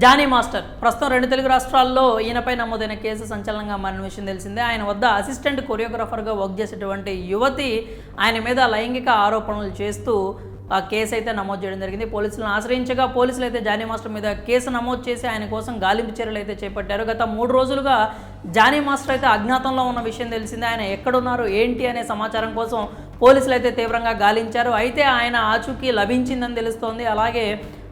Johnny master ప్రస్తుతం 2 తెలుగు రాష్ట్రాల్లో ఈయనపై నమోదైన కేసు సంచలనంగా మారిన విషయం తెలిసిందే. ఆయన వద్ద అసిస్టెంట్ కొరియోగ్రాఫర్గా వర్క్ చేసేటువంటి యువతి ఆయన మీద లైంగిక ఆరోపణలు చేస్తూ ఆ కేసు అయితే నమోదు చేయడం జరిగింది. పోలీసులను ఆశ్రయించగా పోలీసులు అయితే జానీ మాస్టర్ మీద కేసు నమోదు చేసి ఆయన కోసం గాలింపు చర్యలు అయితే చేపట్టారు. గత 3 రోజులుగా జానీ మాస్టర్ అయితే అజ్ఞాతంలో ఉన్న విషయం తెలిసిందే. ఆయన ఎక్కడున్నారు ఏంటి అనే సమాచారం కోసం పోలీసులు అయితే తీవ్రంగా గాలించారు. అయితే ఆయన ఆచూకీ లభించిందని తెలుస్తోంది. అలాగే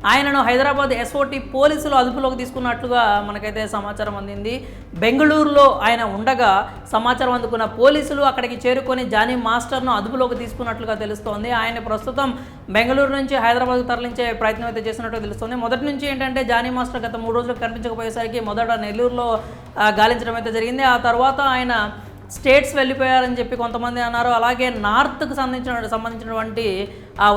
ఆయనను హైదరాబాద్ ఎస్ఓటి పోలీసులు అదుపులోకి తీసుకున్నట్లుగా మనకైతే సమాచారం అందింది. బెంగళూరులో ఆయన ఉండగా సమాచారం అందుకున్న పోలీసులు అక్కడికి చేరుకొని జానీ మాస్టర్ను అదుపులోకి తీసుకున్నట్లుగా తెలుస్తోంది. ఆయన ప్రస్తుతం బెంగళూరు నుంచి హైదరాబాద్కు తరలించే ప్రయత్నం అయితే చేసినట్టు తెలుస్తుంది. మొదటి నుంచి ఏంటంటే జానీ మాస్టర్ గత 3 రోజులు కనిపించకపోయేసరికి మొదట నెల్లూరులో గాలించడం అయితే జరిగింది. ఆ తర్వాత ఆయన స్టేట్స్ వెళ్ళిపోయారని చెప్పి కొంతమంది అన్నారు. అలాగే నార్త్కు సంబంధించినటువంటి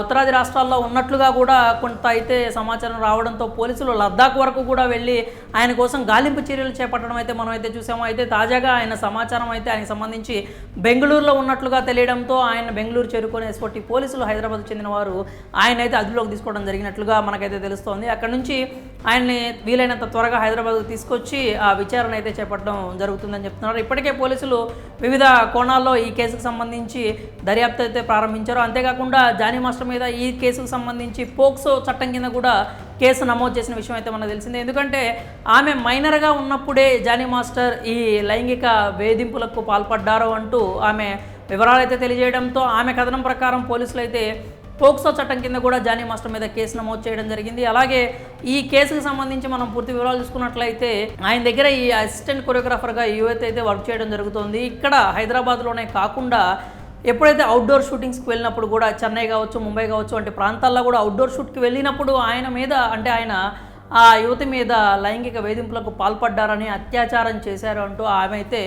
ఉత్తరాది రాష్ట్రాల్లో ఉన్నట్లుగా కూడా కొంత అయితే సమాచారం రావడంతో పోలీసులు లద్దాఖ్ వరకు కూడా వెళ్ళి ఆయన కోసం గాలింపు చర్యలు చేపట్టడం అయితే మనం అయితే చూసాము. అయితే తాజాగా ఆయన సమాచారం అయితే ఆయనకు సంబంధించి బెంగళూరులో ఉన్నట్లుగా తెలియడంతో ఆయన బెంగళూరు చేరుకొని ఎస్ఓటి పోలీసులు హైదరాబాద్ చెందిన వారు ఆయన అయితే అదుపులోకి తీసుకోవడం జరిగినట్లుగా మనకైతే తెలుస్తోంది. అక్కడ నుంచి ఆయన్ని వీలైనంత త్వరగా హైదరాబాద్కు తీసుకొచ్చి ఆ విచారణ అయితే చేపట్టడం జరుగుతుందని చెప్తున్నారు. ఇప్పటికే పోలీసులు వివిధ కోణాల్లో ఈ కేసుకు సంబంధించి దర్యాప్తు అయితే ప్రారంభించారు. అంతేకాకుండా జానీ మాస్టర్ మీద ఈ కేసుకు సంబంధించి పోక్సో చట్టం కింద కూడా కేసు నమోదు చేసిన విషయం అయితే మనకు తెలిసిందే. ఎందుకంటే ఆమె మైనర్గా ఉన్నప్పుడే జానీ మాస్టర్ ఈ లైంగిక వేధింపులకు పాల్పడ్డారు అంటూ ఆమె వివరాలు అయితే తెలియజేయడంతో ఆమె కథనం ప్రకారం పోలీసులు అయితే పోక్సో చట్టం కింద కూడా జానీ మాస్టర్ మీద కేసు నమోదు చేయడం జరిగింది. అలాగే ఈ కేసుకు సంబంధించి మనం పూర్తి వివరాలు చూసుకున్నట్లయితే ఆయన దగ్గర ఈ అసిస్టెంట్ కొరియోగ్రాఫర్గా యువత అయితే వర్క్ చేయడం జరుగుతుంది. ఇక్కడ హైదరాబాద్లోనే కాకుండా ఎప్పుడైతే అవుట్డోర్ షూటింగ్స్కి వెళ్ళినప్పుడు కూడా చెన్నై కావచ్చు, ముంబై కావచ్చు వంటి ప్రాంతాల్లో కూడా అవుట్డోర్ షూట్కి వెళ్ళినప్పుడు ఆయన మీద ఆయన ఆ యువతి మీద లైంగిక వేధింపులకు పాల్పడ్డారని, అత్యాచారం చేశారు అంటూ ఆమె అయితే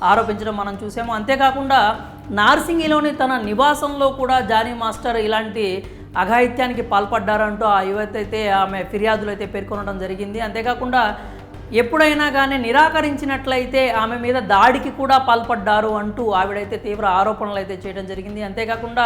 ఆరోపించడం మనం చూసాము. అంతేకాకుండా నార్సింగిలోని తన నివాసంలో కూడా జానీ మాస్టర్ ఇలాంటి అఘాయిత్యానికి పాల్పడ్డారంటూ ఆ యువతి అయితే ఆమె ఫిర్యాదులు అయితే పేర్కొనడం జరిగింది. అంతేకాకుండా ఎప్పుడైనా కానీ నిరాకరించినట్లయితే ఆమె మీద దాడికి కూడా పాల్పడ్డారు అంటూ ఆవిడైతే తీవ్ర ఆరోపణలు అయితే చేయడం జరిగింది. అంతేకాకుండా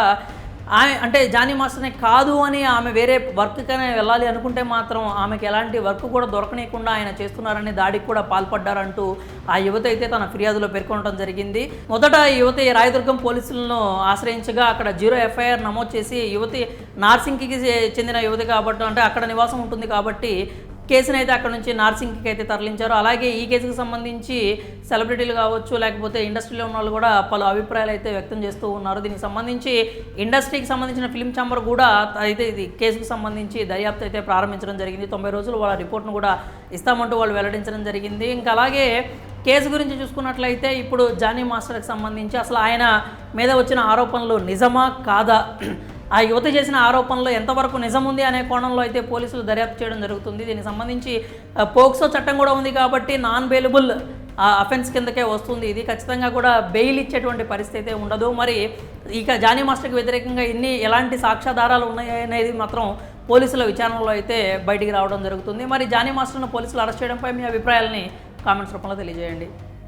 అంటే జానీ మాస్టర్నే కాదు అని ఆమె వేరే వర్క్కనే వెళ్ళాలి అనుకుంటే మాత్రం ఆమెకి ఎలాంటి వర్క్ కూడా దొరకనీయకుండా ఆయన చేస్తున్నారని, దాడికి కూడా పాల్పడ్డారంటూ ఆ యువత అయితే తన ఫిర్యాదులో పేర్కొనడం జరిగింది. మొదట ఈ యువతి రాయదుర్గం పోలీసులను ఆశ్రయించగా అక్కడ 0 ఎఫ్ఐఆర్ నమోదు చేసి యువతి నార్సింగ్కి చెందిన యువతి కాబట్టి అంటే అక్కడ నివాసం ఉంటుంది కాబట్టి కేసును అయితే అక్కడ నుంచి నార్సింగ్కి అయితే తరలించారు. అలాగే ఈ కేసుకు సంబంధించి సెలబ్రిటీలు కావచ్చు, లేకపోతే ఇండస్ట్రీలో ఉన్న వాళ్ళు కూడా పలు అభిప్రాయాలు అయితే వ్యక్తం చేస్తూ ఉన్నారు. దీనికి సంబంధించి ఇండస్ట్రీకి సంబంధించిన ఫిల్మ్ ఛాంబర్ కూడా అయితే ఇది కేసుకు సంబంధించి దర్యాప్తు అయితే ప్రారంభించడం జరిగింది. 90 రోజులు వాళ్ళ రిపోర్ట్ను కూడా ఇస్తామంటూ వాళ్ళు వెల్లడించడం జరిగింది. ఇంకా అలాగే కేసు గురించి చూసుకున్నట్లయితే ఇప్పుడు జానీ మాస్టర్కి సంబంధించి అసలు ఆయన మీద వచ్చిన ఆరోపణలు నిజమా కాదా, ఆ యువత చేసిన ఆరోపణలో ఎంతవరకు నిజం ఉంది అనే కోణంలో అయితే పోలీసులు దర్యాప్తు చేయడం జరుగుతుంది. దీనికి సంబంధించి పోక్సో చట్టం కూడా ఉంది కాబట్టి నాన్ బెయిలబుల్ అఫెన్స్ కిందకే వస్తుంది. ఇది ఖచ్చితంగా కూడా బెయిల్ ఇచ్చేటువంటి పరిస్థితి అయితే ఉండదు. మరి ఇక జానీ మాస్టర్కి వ్యతిరేకంగా ఎలాంటి సాక్ష్యాధారాలు ఉన్నాయనేది మాత్రం పోలీసుల విచారణలో అయితే బయటికి రావడం జరుగుతుంది. మరి జానీ మాస్టర్ను పోలీసులు అరెస్ట్ చేయడంపై మీ అభిప్రాయాలని కామెంట్స్ రూపంలో తెలియజేయండి.